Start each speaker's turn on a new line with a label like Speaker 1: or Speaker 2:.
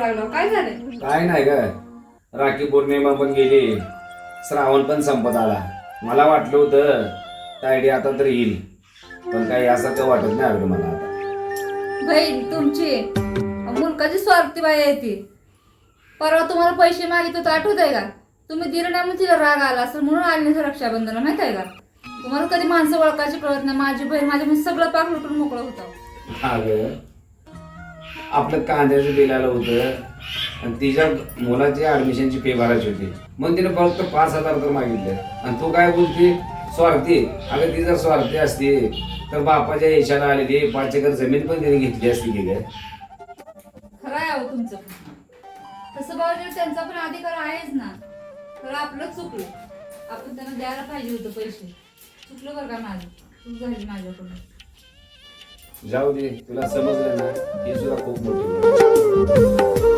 Speaker 1: लागला काय झालंय?
Speaker 2: काय नाही ग, राखी पौर्णिमा पण गेली, श्रावण पण संपत आला. मला वाटलं होतं तायडी आता तर येईल, पण काही असं तर वाटत नाही अगं मला आता.
Speaker 1: बहीण तुमची मुलकाची स्वार्थी बाई आहे ती. परवा तुम्हाला पैसे मागित होते आठवत आहे का? तुम्ही दिलं नाही म्हणून तिला राग आला असं म्हणून आली नाही रक्षाबंधनला, माहित आहे का? तुम्हाला कधी माणसं ओळखायची कळत नाही. माझी बहीण माझ्या म्हणजे सगळं पाक लुटून मोकळं होतं.
Speaker 2: अगं आपलं कांद्याचं बिल आलं होतं आणि तिच्या मुलाची ऍडमिशनची फी भरायची होती, मग तिने फक्त 5,000 तर मागितले. आणि तू काय बोलते स्वार्थी? अगं ती जर स्वार्थी असती तर बापाच्या यशाला आलेली 5 एकर जमीन पण तिने घेतली असती की काय?
Speaker 1: खरं आहे अहो तुमचं. तसं बघा त्यांचा पण अधिकार आहेच ना. खरं आपलं चुकलं, आपण त्यांना द्यायला पाहिजे होतं पैसे. चुकलं बरं का माझं, चूक झाली माझ्याकडून.
Speaker 2: जाऊ दे, तुला समजलं ना, ही सुद्धा खूप मोठी गोष्ट आहे.